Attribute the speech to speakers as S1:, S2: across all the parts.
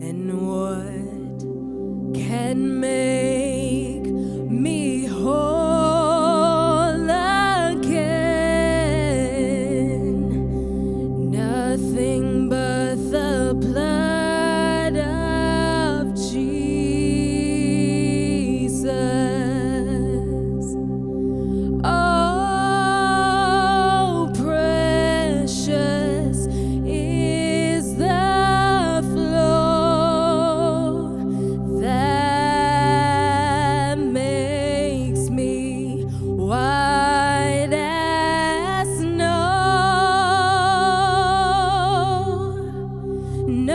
S1: And what can make me whole again? Nothing but the blood of Jesus. Oh, precious is the flow that makes me white as snow. No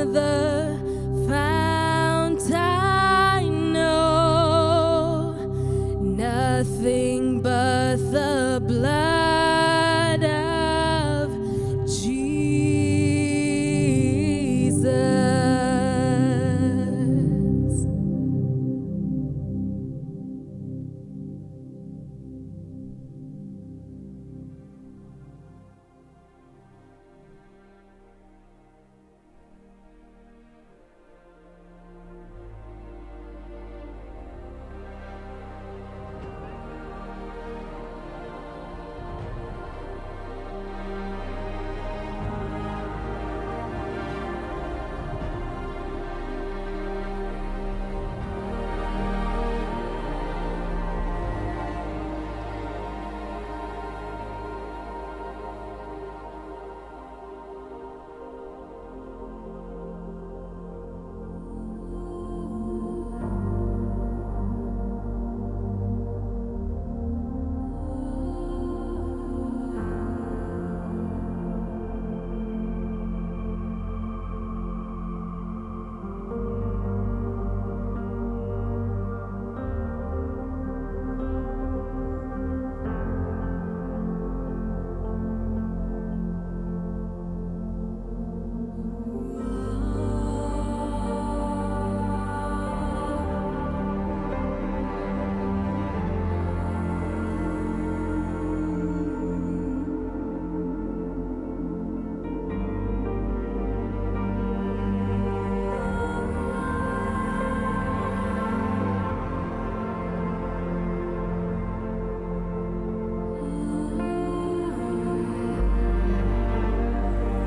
S1: other fount I know, nothing but the blood of Jesus.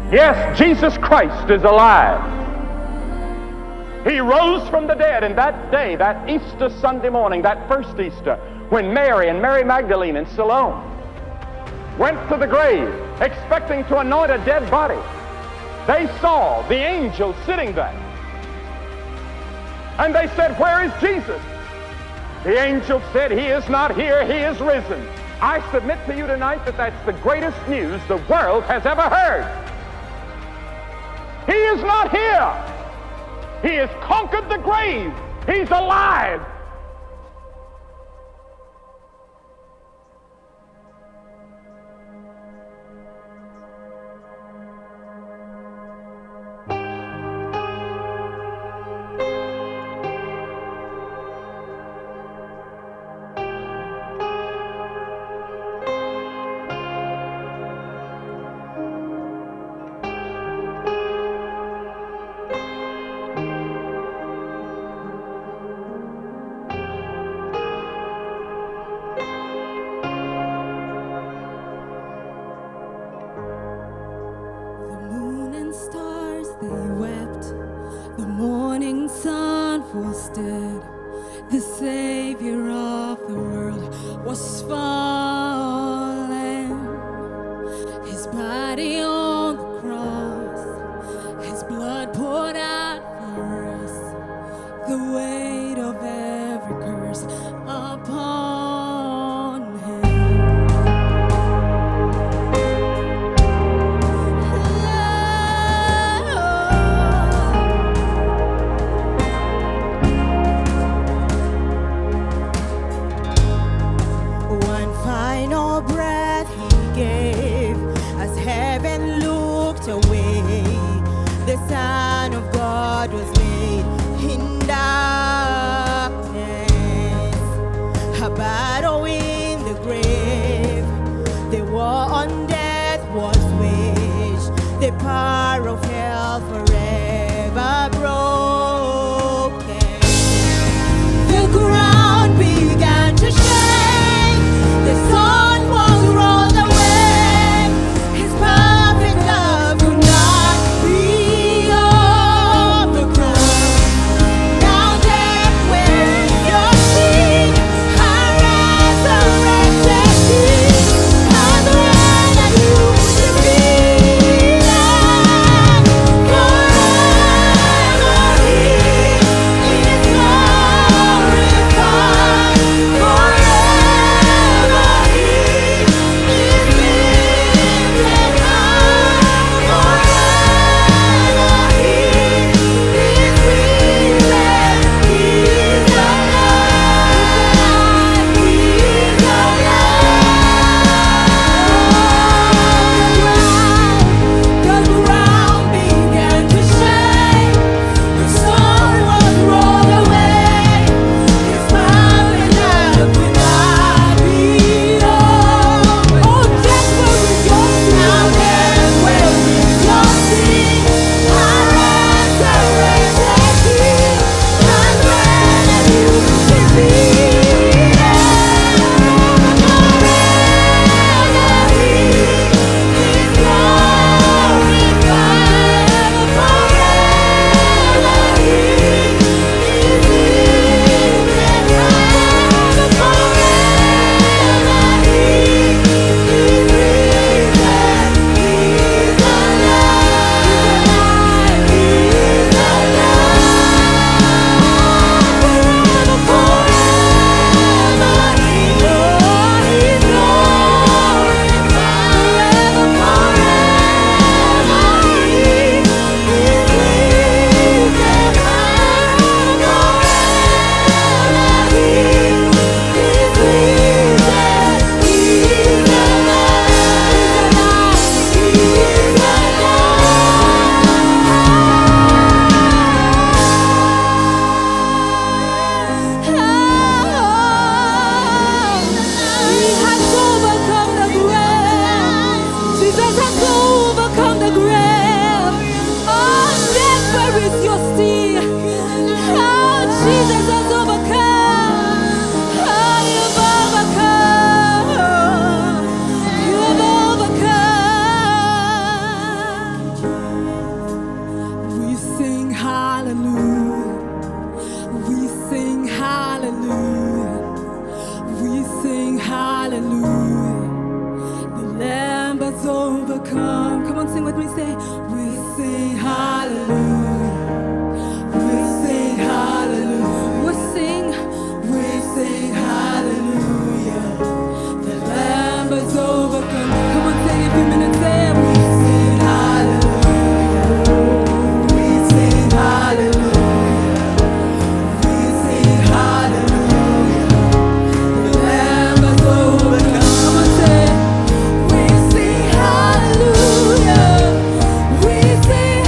S2: Yes, Jesus Christ is alive. He rose from the dead, and that day, that Easter Sunday morning, that first Easter, when Mary and Mary Magdalene and Salome went to the grave expecting to anoint a dead body, they saw the angel sitting there. And they said, "Where is Jesus?" The angel said, "He is not here, he is risen." I submit to you tonight that that's the greatest news the world has ever heard. He is not here. He has conquered the grave. He's alive.
S1: Was dead, the Savior of the world was fallen. His body on the cross, his blood poured out for us, the weight of every curse upon him.
S3: One final breath he gave, as heaven
S1: the power of hell forever broken. The ground began to shake, the sun was rolled away. His perfect love could not be overcome. Now death, where is your sting? Our resurrected King has rendered you defeated. Forever He is glorified. Forever He is lifted high. Forever He is risen. He is alive. He is alive. The ground began to shake. The sun was rolled away. His perfect love could not be overcome. Oh, death, where is your sting? Now death, where is your sting? Our resurrected King has rendered you defeated. Forever He is glorified. Forever He is lifted high. Forever He is risen. He is alive. He is alive. Forever He is Jesus has overcome the grave. Oh, death, where is your sting? Oh, Jesus has overcome. Oh, you've overcome. You've overcome. We sing hallelujah. We sing hallelujah. We sing hallelujah. The Lamb has overcome. Come on, sing with me. Say, we sing hallelujah. We sing hallelujah. We sing hallelujah. The Lamb has overcome. Come on, sing a few minutes. Say, we sing hallelujah. We sing hallelujah. We sing hallelujah. The Lamb has overcome. Come on, say, we sing hallelujah. We sing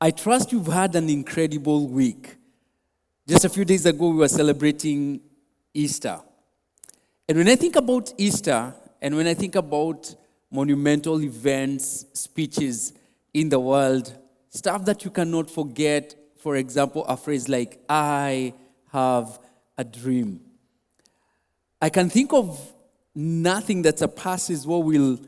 S3: I trust you've had an incredible week. Just a few days ago, we were celebrating Easter. And when I think about Easter, and when I think about monumental events, speeches in the world, stuff that you cannot forget, for example, a phrase like, I have a dream. I can think of nothing that surpasses what we'll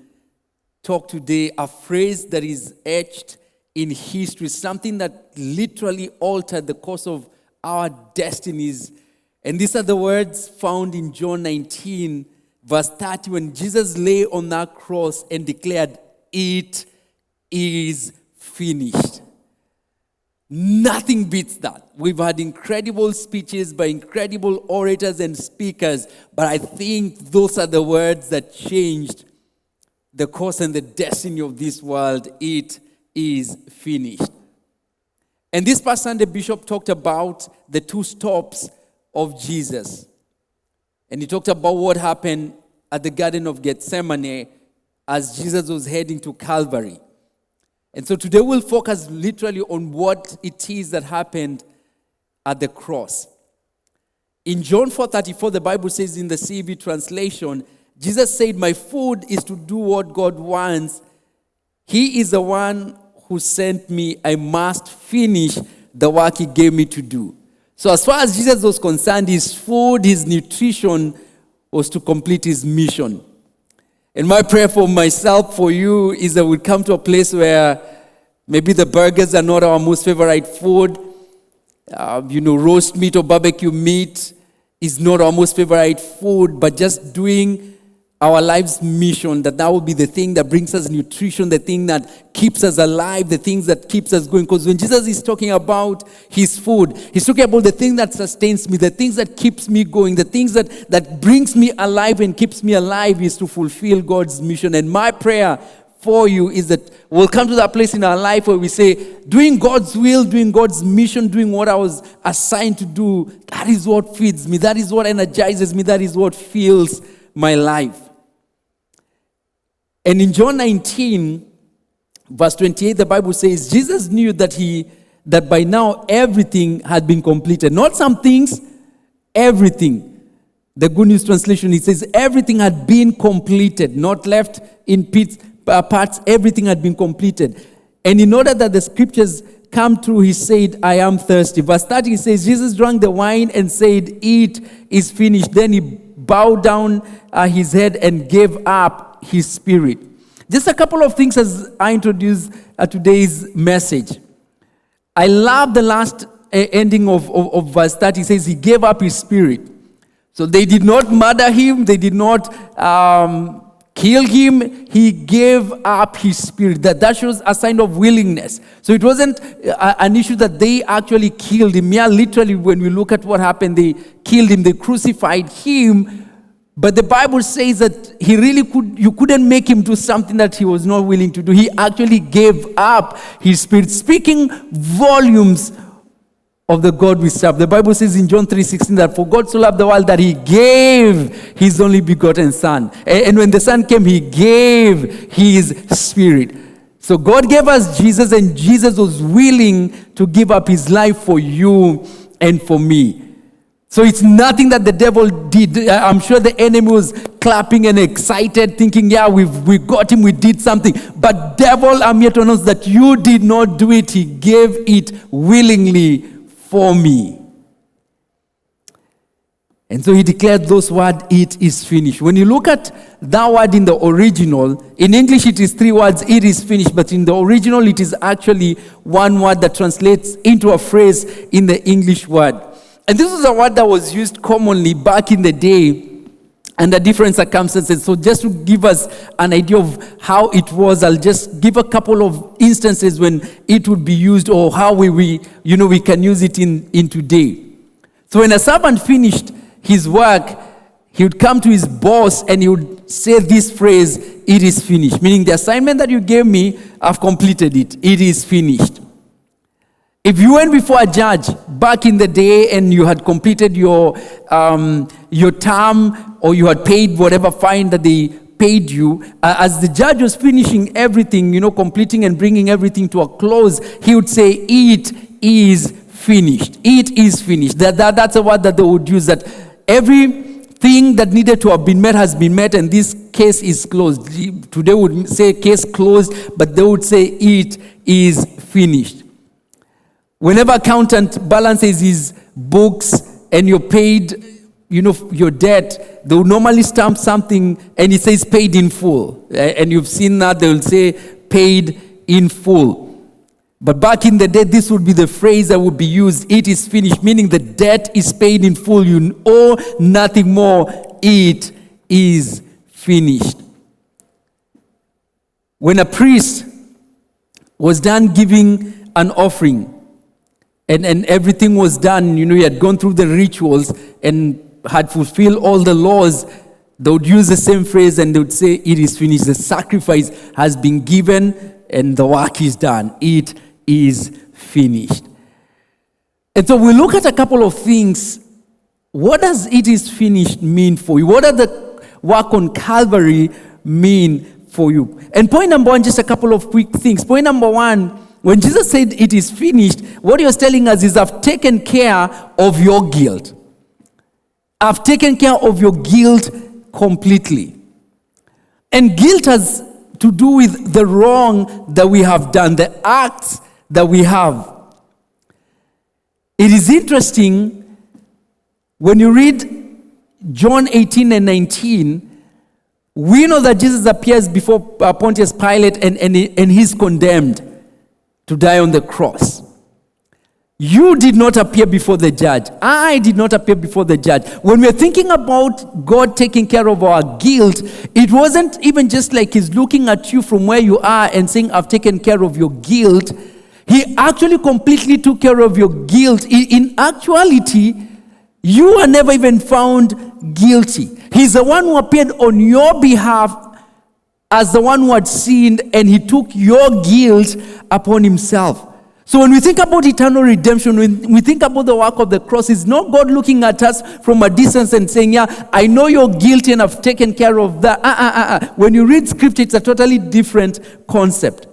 S3: talk today, a phrase that is etched in history, something that literally altered the course of our destinies. And these are the words found in John 19, verse 30, when Jesus lay on that cross and declared, it is finished. Nothing beats that. We've had incredible speeches by incredible orators and speakers, but I think those are the words that changed the course and the destiny of this world. It is finished. And this past Sunday, Bishop talked about the two stops of Jesus. And he talked about what happened at the Garden of Gethsemane as Jesus was heading to Calvary. And so today we'll focus literally on what it is that happened at the cross. In John 4:34, the Bible says in the CEV translation, Jesus said, my food is to do what God wants. He is the one who sent me. I must finish the work he gave me to do. So as far as Jesus was concerned, his food, his nutrition was to complete his mission. And my prayer for myself, for you, is that we come to a place where maybe the burgers are not our most favorite food. Roast meat or barbecue meat is not our most favorite food, but just doing our life's mission, that will be the thing that brings us nutrition, the thing that keeps us alive, the things that keeps us going. Because when Jesus is talking about his food, he's talking about the thing that sustains me, the things that keeps me going, the things that brings me alive and keeps me alive is to fulfill God's mission. And my prayer for you is that we'll come to that place in our life where we say, doing God's will, doing God's mission, doing what I was assigned to do, that is what feeds me, that is what energizes me, that is what fills my life. And in John 19, verse 28, the Bible says, Jesus knew that by now everything had been completed. Not some things, everything. The Good News Translation, it says everything had been completed, not left in parts, everything had been completed. And in order that the scriptures come true, he said, I am thirsty. Verse 30, he says, Jesus drank the wine and said, it is finished. Then he bowed down his head and gave up his spirit. Just a couple of things as I introduce today's message. I love the last ending of verse 30. It says he gave up his spirit. So they did not murder him. They did not kill him. He gave up his spirit. That shows a sign of willingness. So it wasn't an issue that they actually killed him. Yeah, literally, when we look at what happened, they killed him. They crucified him. But the Bible says that you couldn't make him do something that he was not willing to do. He actually gave up his spirit, speaking volumes of the God we serve. The Bible says in John 3:16 that for God so loved the world that he gave his only begotten Son. And when the Son came, he gave his spirit. So God gave us Jesus, and Jesus was willing to give up his life for you and for me. So it's nothing that the devil did. I'm sure the enemy was clapping and excited, thinking, yeah, we got him, we did something. But devil, I'm here to announce that you did not do it. He gave it willingly for me. And so he declared those words, it is finished. When you look at that word in the original, in English it is 3 words, it is finished. But in the original it is actually one word that translates into a phrase in the English word. And this was a word that was used commonly back in the day under different circumstances. So just to give us an idea of how it was, I'll just give a couple of instances when it would be used, or how we can use it in today. So when a servant finished his work, he would come to his boss and he would say this phrase, it is finished. Meaning the assignment that you gave me, I've completed it. It is finished. If you went before a judge back in the day and you had completed your term, or you had paid whatever fine that they paid you. As the judge was finishing everything, completing and bringing everything to a close, he would say, "It is finished." It is finished. That's a word that they would use, that everything that needed to have been met has been met, and this case is closed. Today would say case closed, but they would say it is finished. Whenever accountant balances his books and you're paid, your debt, they will normally stamp something and it says paid in full. And you've seen that, they will say paid in full. But back in the day, this would be the phrase that would be used, "It is finished," meaning the debt is paid in full. You owe nothing more. It is finished. When a priest was done giving an offering, and everything was done, he had gone through the rituals and had fulfilled all the laws, they would use the same phrase and they would say, "It is finished." The sacrifice has been given and the work is done. It is finished. And so we look at a couple of things. What does "it is finished" mean for you? What does the work on Calvary mean for you? And point number one, just a couple of quick things. Point number one, when Jesus said "it is finished," what he was telling us is, I've taken care of your guilt. I've taken care of your guilt completely. And guilt has to do with the wrong that we have done, the acts that we have. It is interesting when you read John 18 and 19, we know that Jesus appears before Pontius Pilate and he's condemned to die on the cross. You did not appear before the judge. I did not appear before the judge. When we're thinking about God taking care of our guilt, it wasn't even just like he's looking at you from where you are and saying, "I've taken care of your guilt." He actually completely took care of your guilt. In actuality, you are never even found guilty. He's the one who appeared on your behalf as the one who had sinned, and he took your guilt upon himself. So when we think about eternal redemption, when we think about the work of the cross, it's not God looking at us from a distance and saying, "Yeah, I know you're guilty and I've taken care of that." When you read scripture, it's a totally different concept.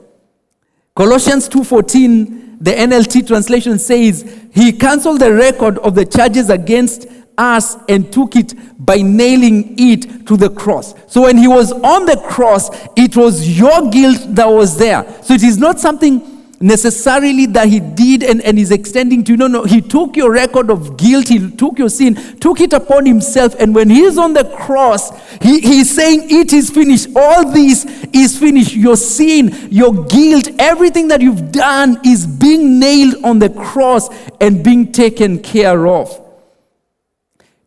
S3: Colossians 2:14, the NLT translation says, "He canceled the record of the charges against us and took it by nailing it to the cross." So when he was on the cross, it was your guilt that was there. So it is not something necessarily that he did and is extending to you. No, he took your record of guilt, he took your sin, took it upon himself, and when he is on the cross, he is saying, "It is finished." All this is finished. Your sin, your guilt, everything that you've done is being nailed on the cross and being taken care of.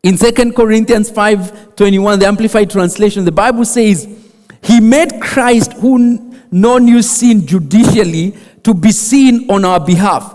S3: In 2 Corinthians 5:21, the Amplified Translation, the Bible says, "He made Christ, who no knew sin, judicially to be seen on our behalf,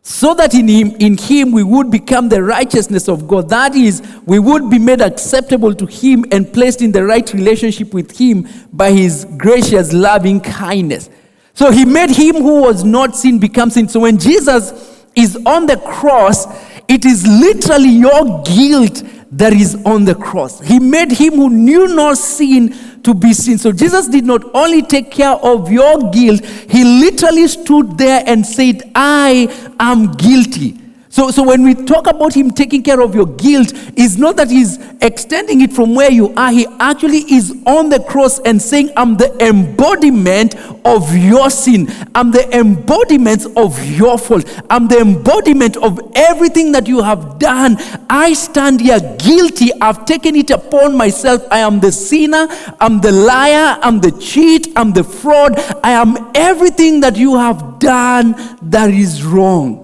S3: so that in him we would become the righteousness of God." That is, we would be made acceptable to him and placed in the right relationship with him by his gracious loving kindness. So he made him who was not sin become sin. So when Jesus is on the cross, it is literally your guilt that is on the cross. He made him who knew no sin to be sin. So Jesus did not only take care of your guilt, he literally stood there and said, "I am guilty." So when we talk about him taking care of your guilt, it's not that he's extending it from where you are. He actually is on the cross and saying, "I'm the embodiment of your sin. I'm the embodiment of your fault. I'm the embodiment of everything that you have done. I stand here guilty. I've taken it upon myself. I am the sinner. I'm the liar. I'm the cheat. I'm the fraud. I am everything that you have done that is wrong."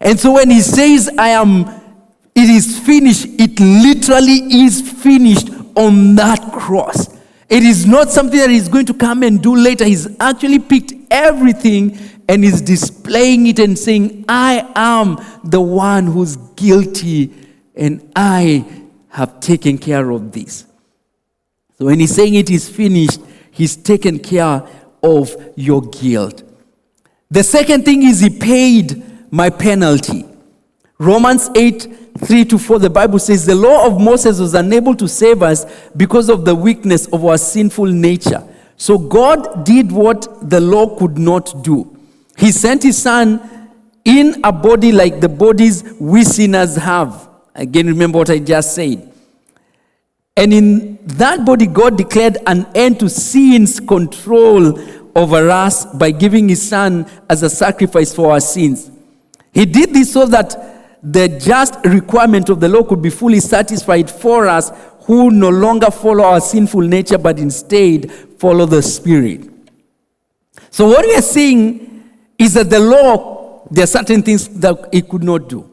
S3: And so when he says, "It is finished," it literally is finished on that cross. It is not something that he's going to come and do later. He's actually picked everything and is displaying it and saying, "I am the one who's guilty and I have taken care of this." So when he's saying it is finished, he's taken care of your guilt. The second thing is he paid my penalty. Romans 8, 3-4, the Bible says, the law of Moses was unable to save us because of the weakness of our sinful nature. So God did what the law could not do. He sent his son in a body like the bodies we sinners have. Again, remember what I just said. And in that body, God declared an end to sin's control over us by giving his son as a sacrifice for our sins. He did this so that the just requirement of the law could be fully satisfied for us who no longer follow our sinful nature but instead follow the Spirit. So what we are seeing is that the law, there are certain things that it could not do.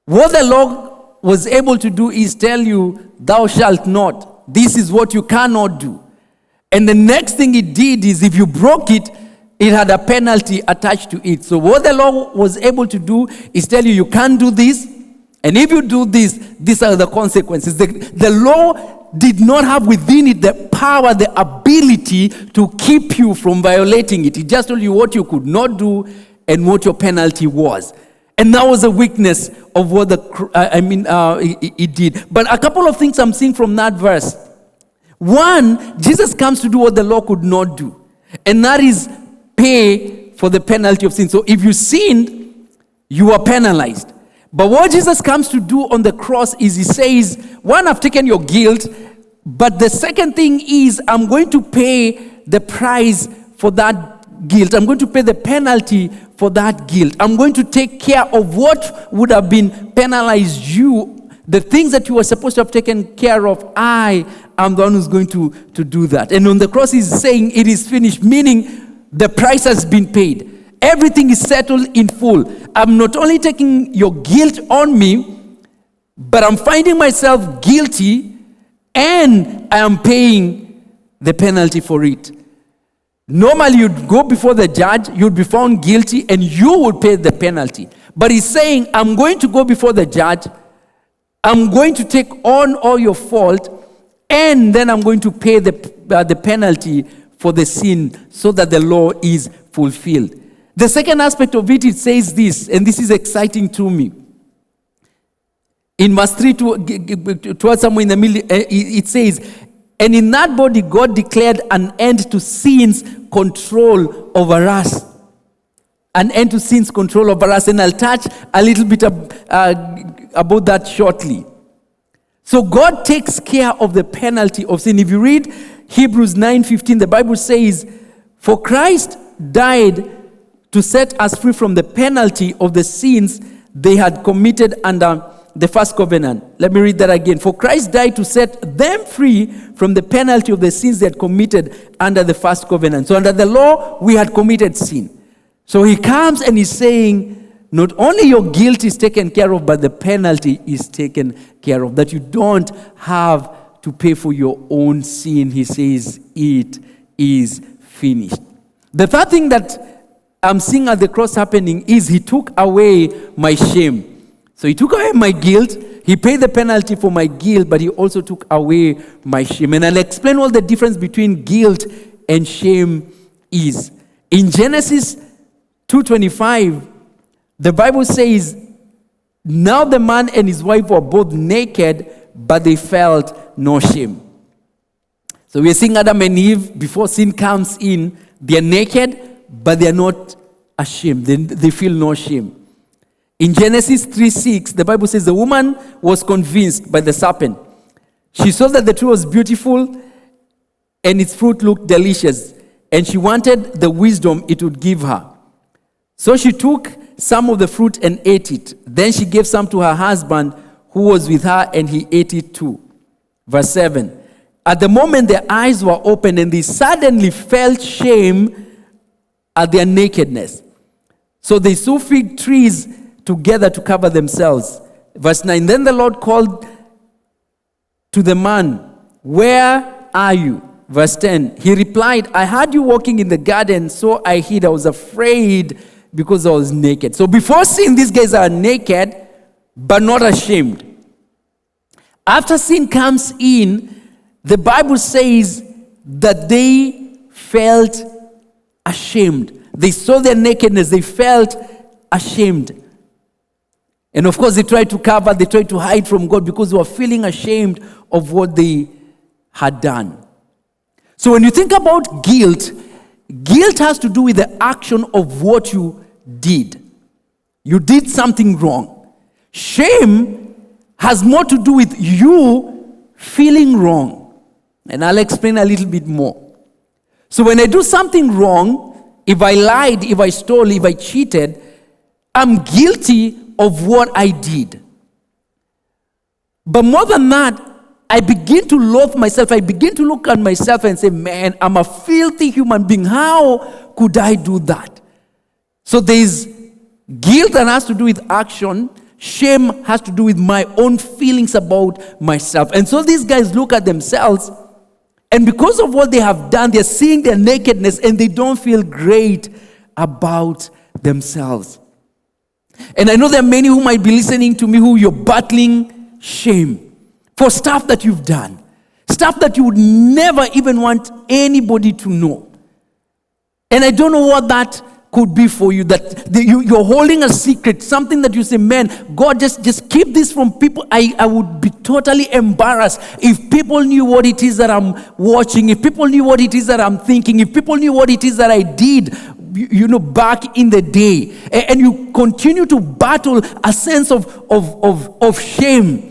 S3: What the law was able to do is tell you, thou shalt not. This is what you cannot do. And the next thing it did is if you broke it, it had a penalty attached to it. So what the law was able to do is tell you, you can't do this. And if you do this, these are the consequences. The law did not have within it the power, the ability to keep you from violating it. It just told you what you could not do and what your penalty was. And that was a weakness of what it did. But a couple of things I'm seeing from that verse. One, Jesus comes to do what the law could not do. And that is pay for the penalty of sin. So if you sinned, you are penalized. But what Jesus comes to do on the cross is he says, one, I've taken your guilt, but the second thing is I'm going to pay the price for that guilt. I'm going to pay the penalty for that guilt. I'm going to take care of what would have been penalized you, the things that you were supposed to have taken care of. I am the one who's going to do that. And on the cross he's saying it is finished, meaning the price has been paid. Everything is settled in full. I'm not only taking your guilt on me, but I'm finding myself guilty and I am paying the penalty for it. Normally you'd go before the judge, you'd be found guilty and you would pay the penalty. But he's saying, I'm going to go before the judge, I'm going to take on all your fault, and then I'm going to pay the penalty for the sin so that the law is fulfilled. The second aspect of it says this, and this is exciting to me. In verse 3 towards somewhere in the middle, it says, and in that body God declared an end to sin's control over us. An end to sin's control over us. And I'll touch a little bit about that shortly. So God takes care of the penalty of sin. If you read Hebrews 9:15, the Bible says, for Christ died to set us free from the penalty of the sins they had committed under the first covenant. Let me read that again. For Christ died to set them free from the penalty of the sins they had committed under the first covenant. So under the law, we had committed sin. So he comes and he's saying, not only your guilt is taken care of, but the penalty is taken care of. That you don't have to pay for your own sin. He says, it is finished. The third thing that I'm seeing at the cross happening is he took away my shame. So he took away my guilt. He paid the penalty for my guilt, but he also took away my shame. And I'll explain what the difference between guilt and shame is. In Genesis 2:25, the Bible says, now the man and his wife were both naked, but they felt no shame. So we're seeing Adam and Eve, before sin comes in, they're naked, but they're not ashamed. They feel no shame. In Genesis 3:6, the Bible says the woman was convinced by the serpent. She saw that the tree was beautiful and its fruit looked delicious, and she wanted the wisdom it would give her. So she took some of the fruit and ate it. Then she gave some to her husband who was with her, and he ate it too. Verse 7. At the moment their eyes were opened, and they suddenly felt shame at their nakedness. So they sewed fig trees together to cover themselves. Verse 9. Then the Lord called to the man, where are you? Verse 10. He replied, I heard you walking in the garden, so I hid. I was afraid because I was naked. So before sin, these guys are naked, but not ashamed. After sin comes in, the Bible says that they felt ashamed. They saw their nakedness. They felt ashamed. And of course, they tried to cover, they tried to hide from God because they were feeling ashamed of what they had done. So when you think about guilt, guilt has to do with the action of what you did. You did something wrong. Shame has more to do with you feeling wrong. And I'll explain a little bit more. So when I do something wrong, if I lied, if I stole, if I cheated, I'm guilty of what I did. But more than that, I begin to loathe myself. I begin to look at myself and say, man, I'm a filthy human being. How could I do that? So there's guilt that has to do with action. Shame has to do with my own feelings about myself. And so these guys look at themselves, and because of what they have done, they're seeing their nakedness and they don't feel great about themselves. And I know there are many who might be listening to me who you're battling shame for stuff that you've done, stuff that you would never even want anybody to know. And I don't know what that could be for you, that you're holding a secret, something that you say, man, God, just keep this from people. I would be totally embarrassed if people knew what it is that I'm watching, if people knew what it is that I'm thinking, if people knew what it is that I did, back in the day. And you continue to battle a sense of shame.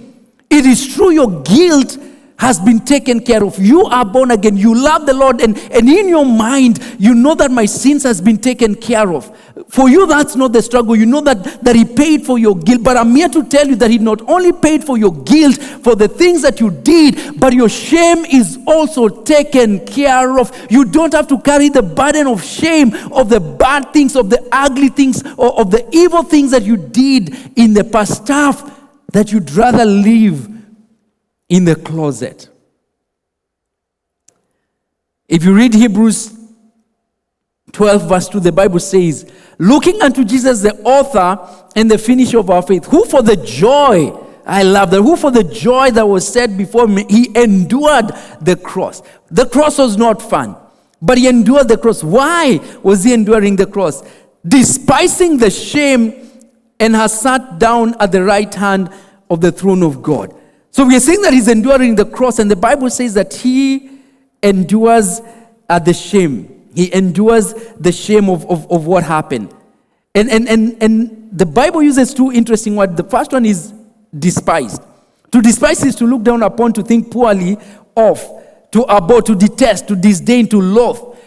S3: It is true, your guilt has been taken care of. You are born again. You love the Lord. And in your mind, you know that my sins has been taken care of. For you, that's not the struggle. You know that He paid for your guilt. But I'm here to tell you that He not only paid for your guilt, for the things that you did, but your shame is also taken care of. You don't have to carry the burden of shame, of the bad things, of the ugly things, or of the evil things that you did in the past, stuff that you'd rather leave in the closet. If you read Hebrews 12 verse 2, the Bible says, looking unto Jesus, the author and the finisher of our faith, who for the joy, I love that, who for the joy that was set before me, He endured the cross. The cross was not fun, but He endured the cross. Why was He enduring the cross? Despising the shame, and has sat down at the right hand of the throne of God. So we are saying that He's enduring the cross, and the Bible says that He endures the shame. He endures the shame of what happened. And the Bible uses two interesting words. The first one is despised. To despise is to look down upon, to think poorly of, to abhor, to detest, to disdain, to loathe.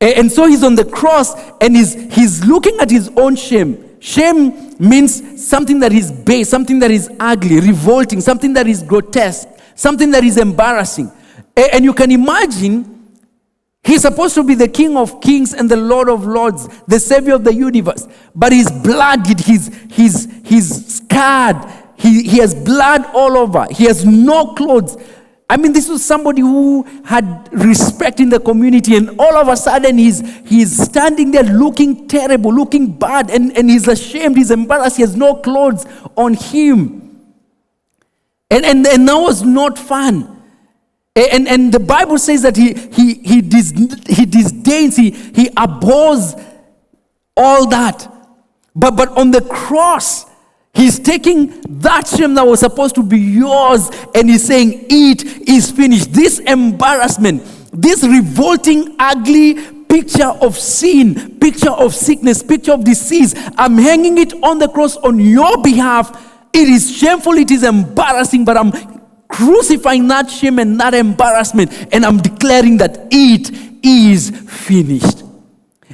S3: And so He's on the cross, and he's looking at His own shame. Shame means something that is base, something that is ugly, revolting, something that is grotesque, something that is embarrassing. And you can imagine, He's supposed to be the King of Kings and the Lord of Lords, the Savior of the universe. But He's bloodied, he's scarred, he has blood all over, He has no clothes. I mean, this was somebody who had respect in the community, and all of a sudden he's standing there looking terrible, looking bad, and he's ashamed, he's embarrassed, he has no clothes on him. And that was not fun. And the Bible says that he disdains, he abhors all that. But on the cross, He's taking that shame that was supposed to be yours, and He's saying, it is finished. This embarrassment, this revolting, ugly picture of sin, picture of sickness, picture of disease, I'm hanging it on the cross on your behalf. It is shameful, it is embarrassing, but I'm crucifying that shame and that embarrassment, and I'm declaring that it is finished.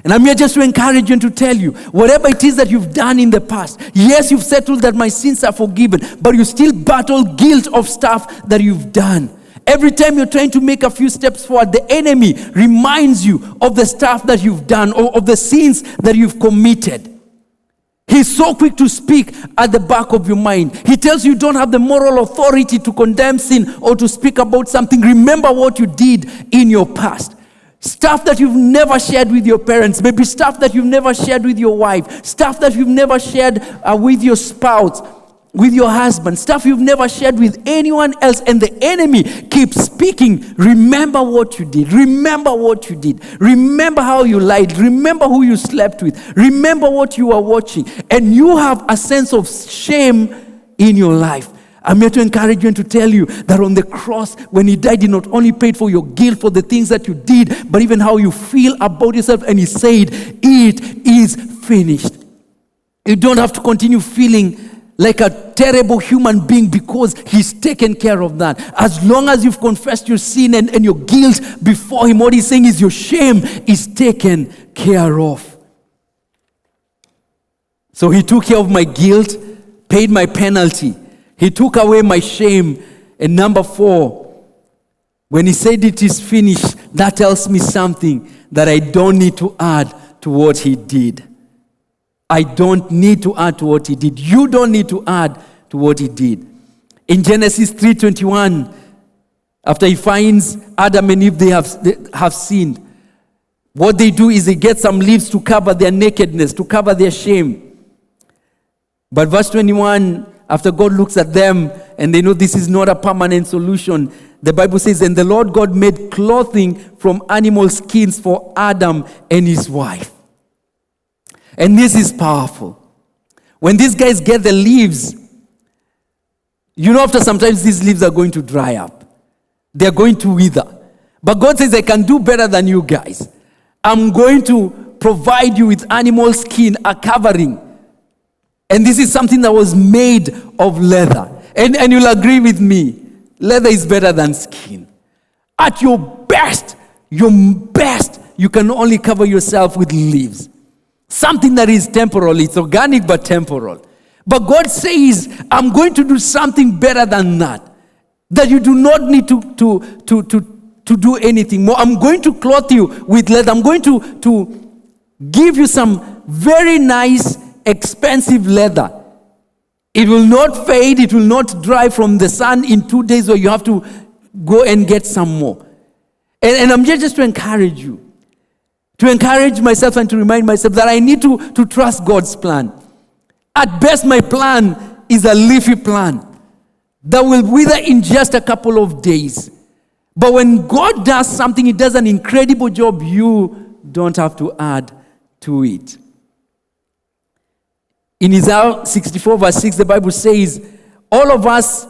S3: And I'm here just to encourage you and to tell you, whatever it is that you've done in the past, yes, you've settled that my sins are forgiven, but you still battle guilt of stuff that you've done. Every time you're trying to make a few steps forward, the enemy reminds you of the stuff that you've done, or of the sins that you've committed. He's so quick to speak at the back of your mind. He tells you don't have the moral authority to condemn sin or to speak about something. Remember what you did in your past. Stuff that you've never shared with your parents, maybe stuff that you've never shared with your wife, stuff that you've never shared with your spouse. with your husband, stuff you've never shared with anyone else, and the enemy keeps speaking. Remember what you did. Remember what you did. Remember how you lied. Remember who you slept with. Remember what you were watching. And you have a sense of shame in your life. I'm here to encourage you and to tell you that on the cross, when he died, he not only paid for your guilt, for the things that you did, but even how you feel about yourself. And he said, it is finished. You don't have to continue feeling like a terrible human being because he's taken care of that. As long as you've confessed your sin and your guilt before him, what he's saying is your shame is taken care of. So he took care of my guilt, paid my penalty. He took away my shame. And number 4, when he said it is finished, that tells me something that I don't need to add to what he did. I don't need to add to what he did. You don't need to add to what he did. In Genesis 3:21, after he finds Adam and Eve, they have sinned. What they do is they get some leaves to cover their nakedness, to cover their shame. But verse 21, after God looks at them and they know this is not a permanent solution, the Bible says, and the Lord God made clothing from animal skins for Adam and his wife. And this is powerful. When these guys get the leaves, you know, after sometimes these leaves are going to dry up. They're going to wither. But God says, I can do better than you guys. I'm going to provide you with animal skin, a covering. And this is something that was made of leather. And you'll agree with me, leather is better than skin. At your best, you can only cover yourself with leaves. Something that is temporal. It's organic but temporal. But God says, I'm going to do something better than that. That you do not need to do anything more. I'm going to clothe you with leather. I'm going to give you some very nice, expensive leather. It will not fade. It will not dry from the sun in 2 days, or you have to go and get some more. And I'm here just to encourage you. To encourage myself and to remind myself that I need to trust God's plan. At best, my plan is a leafy plan that will wither in just a couple of days. But when God does something, he does an incredible job, you don't have to add to it. In Isaiah 64 verse 6, the Bible says, all of us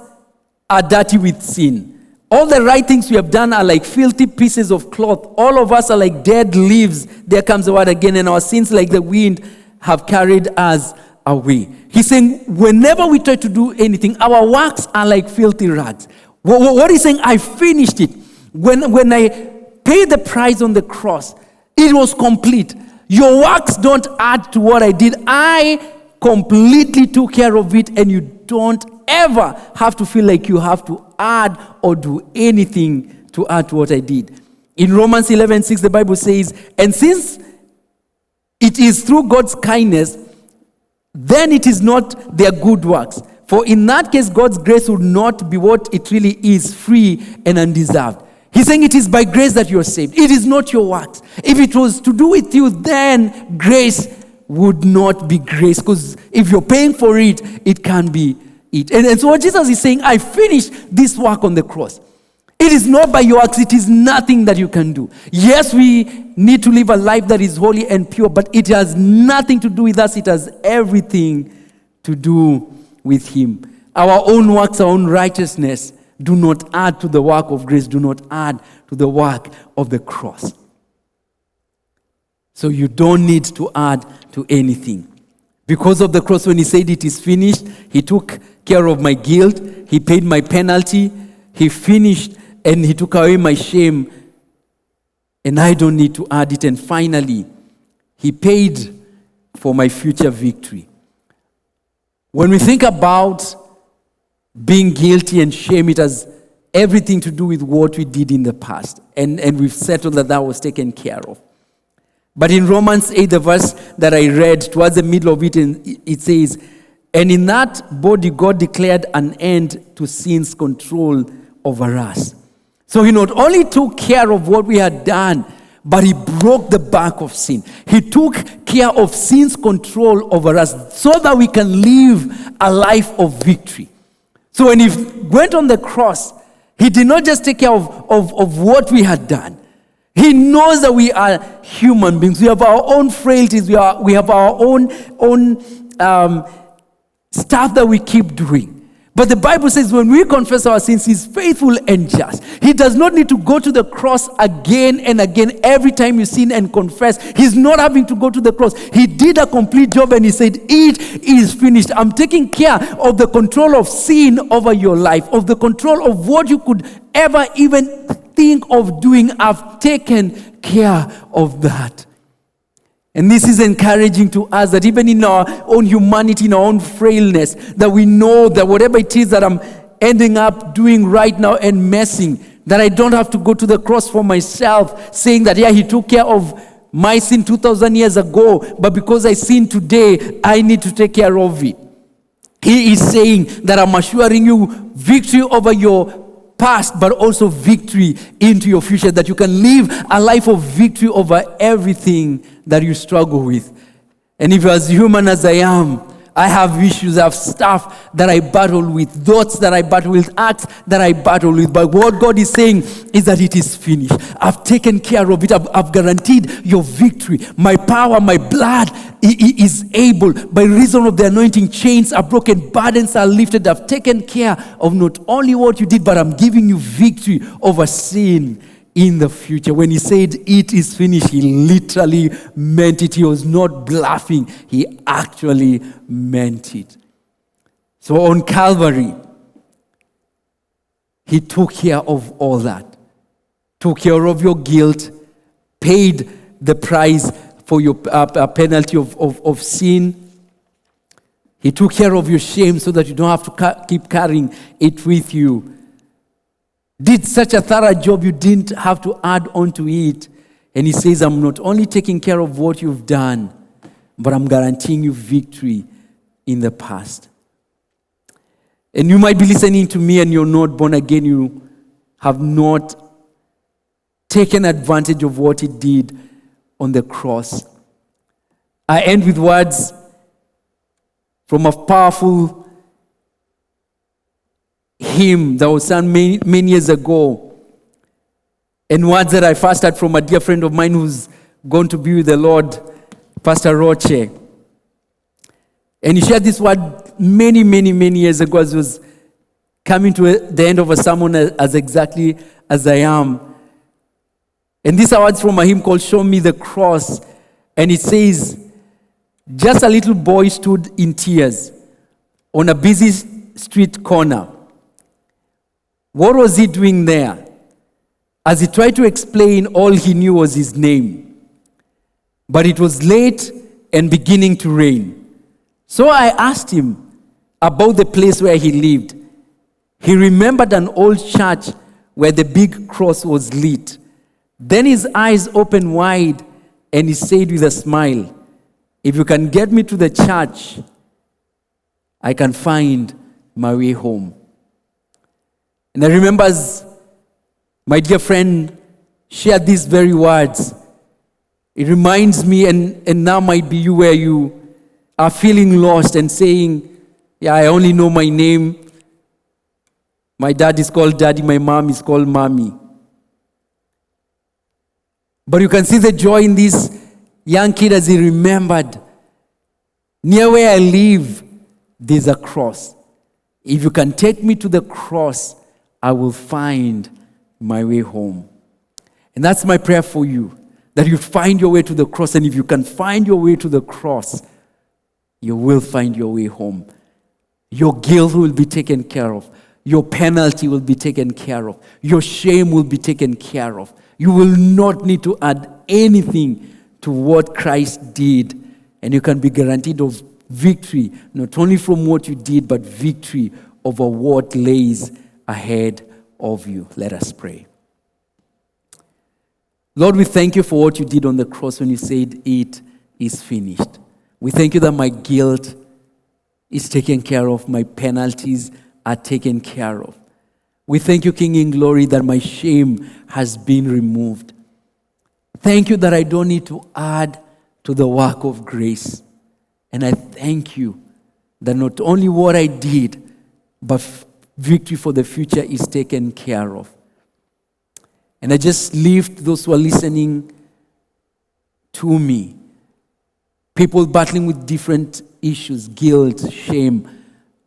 S3: are dirty with sin. All the right things we have done are like filthy pieces of cloth. All of us are like dead leaves. There comes the word again. And our sins, like the wind, have carried us away. He's saying, whenever we try to do anything, our works are like filthy rags. What he's saying, I finished it. When I paid the price on the cross, it was complete. Your works don't add to what I did. I completely took care of it, and you don't ever have to feel like you have to add or do anything to add to what I did. In Romans 11:6, the Bible says, and since it is through God's kindness, then it is not their good works. For in that case, God's grace would not be what it really is, free and undeserved. He's saying it is by grace that you're saved. It is not your works. If it was to do with you, then grace would not be grace. Because if you're paying for it, it can't be it. And so what Jesus is saying, I finished this work on the cross. It is not by your works. It is nothing that you can do. Yes, we need to live a life that is holy and pure, but it has nothing to do with us. It has everything to do with him. Our own works, our own righteousness do not add to the work of grace, do not add to the work of the cross. So you don't need to add to anything. Because of the cross, when he said it is finished, he took care of my guilt, he paid my penalty, he finished and he took away my shame, and I don't need to add it. And finally, he paid for my future victory. When we think about being guilty and shame, it has everything to do with what we did in the past. And we've settled that was taken care of. But in Romans 8, the verse that I read, towards the middle of it, it says, and in that body God declared an end to sin's control over us. So he not only took care of what we had done, but he broke the back of sin. He took care of sin's control over us so that we can live a life of victory. So when he went on the cross, he did not just take care of what we had done. He knows that we are human beings. We have our own frailties. We have our own stuff that we keep doing. But the Bible says when we confess our sins, he's faithful and just. He does not need to go to the cross again and again every time you sin and confess. He's not having to go to the cross. He did a complete job and he said, it is finished. I'm taking care of the control of sin over your life, of the control of what you could ever even think of doing. I've taken care of that. And this is encouraging to us that even in our own humanity, in our own frailness, that we know that whatever it is that I'm ending up doing right now and messing, that I don't have to go to the cross for myself, saying that, yeah, he took care of my sin 2,000 years ago, but because I sin today, I need to take care of it. He is saying that I'm assuring you victory over your past, but also victory into your future, that you can live a life of victory over everything that you struggle with. And if you're as human as I am, I have issues, I have stuff that I battle with, thoughts that I battle with, acts that I battle with. But what God is saying is that it is finished. I've taken care of it. I've guaranteed your victory. My power, my blood is able. By reason of the anointing, chains are broken, burdens are lifted. I've taken care of not only what you did, but I'm giving you victory over sin in the future. When he said it is finished, he literally meant it. He was not bluffing. He actually meant it. So on Calvary, he took care of all that. Took care of your guilt, paid the price for your penalty of sin. He took care of your shame so that you don't have to keep carrying it with you. Did such a thorough job, you didn't have to add on to it. And he says, I'm not only taking care of what you've done, but I'm guaranteeing you victory in the past. And you might be listening to me and you're not born again. You have not taken advantage of what he did on the cross. I end with words from a powerful hymn that was sung many years ago, and words that I first heard from a dear friend of mine who's gone to be with the Lord, Pastor Roche. And he shared this word many years ago as he was coming to the end of a sermon as exactly as I am. And these are words from a hymn called Show Me the Cross. And it says, just a little boy stood in tears on a busy street corner. What was he doing there? As he tried to explain, all he knew was his name. But it was late and beginning to rain. So I asked him about the place where he lived. He remembered an old church where the big cross was lit. Then his eyes opened wide and he said with a smile, if you can get me to the church, I can find my way home. And I remember as my dear friend shared these very words, it reminds me, and now might be you where you are feeling lost and saying, yeah, I only know my name. My dad is called Daddy, my mom is called Mommy. But you can see the joy in this young kid as he remembered, near where I live, there's a cross. If you can take me to the cross, I will find my way home. And that's my prayer for you, that you find your way to the cross. And if you can find your way to the cross, you will find your way home. Your guilt will be taken care of. Your penalty will be taken care of. Your shame will be taken care of. You will not need to add anything to what Christ did. And you can be guaranteed of victory, not only from what you did, but victory over what lays ahead of you. Let us pray. Lord, we thank you for what you did on the cross when you said it is finished. We thank you that my guilt is taken care of, my penalties are taken care of. We thank you, King in glory, that my shame has been removed. Thank you that I don't need to add to the work of grace. And I thank you that not only what I did, but victory for the future is taken care of. And I just lift those who are listening to me. People battling with different issues, guilt, shame.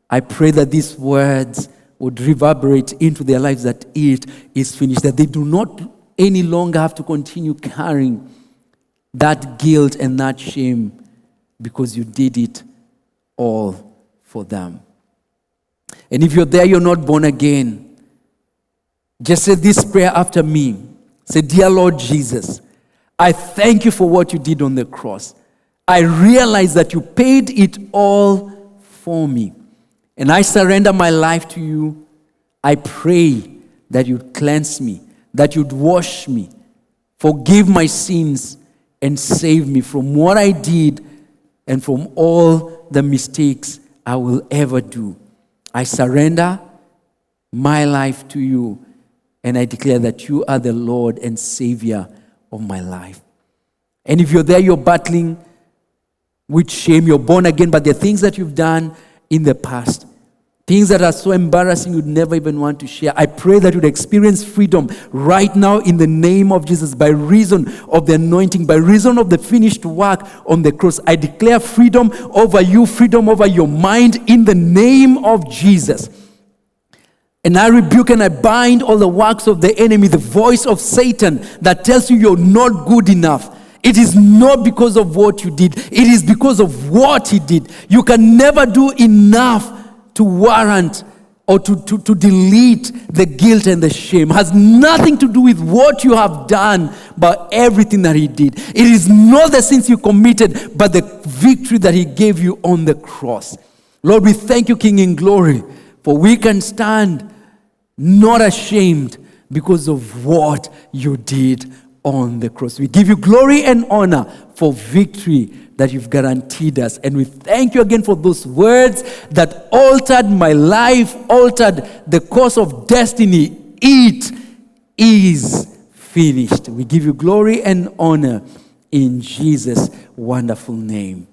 S3: I pray that these words would reverberate into their lives, that it is finished, that they do not any longer have to continue carrying that guilt and that shame, because you did it all for them. And if you're there, you're not born again, just say this prayer after me. Say, dear Lord Jesus, I thank you for what you did on the cross. I realize that you paid it all for me. And I surrender my life to you. I pray that you'd cleanse me, that you'd wash me, forgive my sins, and save me from what I did and from all the mistakes I will ever do. I surrender my life to you, and I declare that you are the Lord and Savior of my life. And if you're there, you're battling with shame, you're born again, but there are things that you've done in the past, things that are so embarrassing you'd never even want to share. I pray that you'd experience freedom right now in the name of Jesus, by reason of the anointing, by reason of the finished work on the cross. I declare freedom over you, freedom over your mind in the name of Jesus. And I rebuke and I bind all the works of the enemy, the voice of Satan that tells you you're not good enough. It is not because of what you did. It is because of what he did. You can never do enough to warrant or to delete the guilt and the shame. It has nothing to do with what you have done, but everything that he did. It is not the sins you committed, but the victory that he gave you on the cross. Lord, we thank you, King in glory, for we can stand not ashamed because of what you did on the cross. We give you glory and honor for victory that you've guaranteed us. And we thank you again for those words that altered my life, altered the course of destiny. It is finished. We give you glory and honor in Jesus' wonderful name.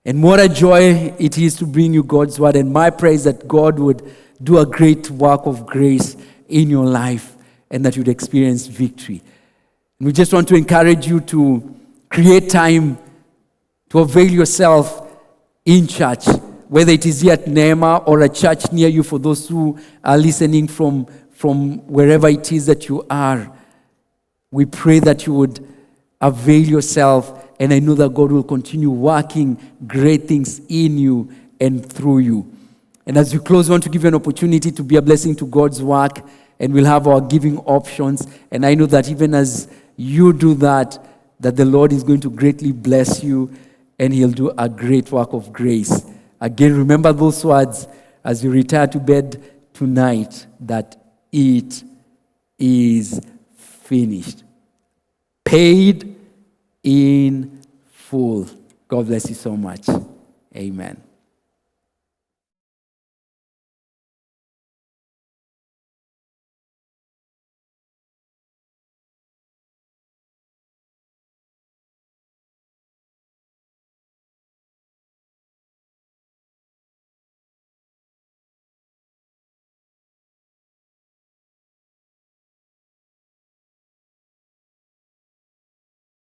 S3: And what a joy it is to bring you God's word. And my prayer is that God would do a great work of grace in your life and that you'd experience victory. And we just want to encourage you to create time to avail yourself in church, whether it is here at Nema or a church near you, for those who are listening from wherever it is that you are. We pray that you would avail yourself, and I know that God will continue working great things in you and through you. And as you close, I want to give you an opportunity to be a blessing to God's work, and we'll have our giving options. And I know that even as you do that the Lord is going to greatly bless you, and he'll do a great work of grace. Again, remember those words as you retire to bed tonight, that it is finished. Paid in full. God bless you so much. Amen.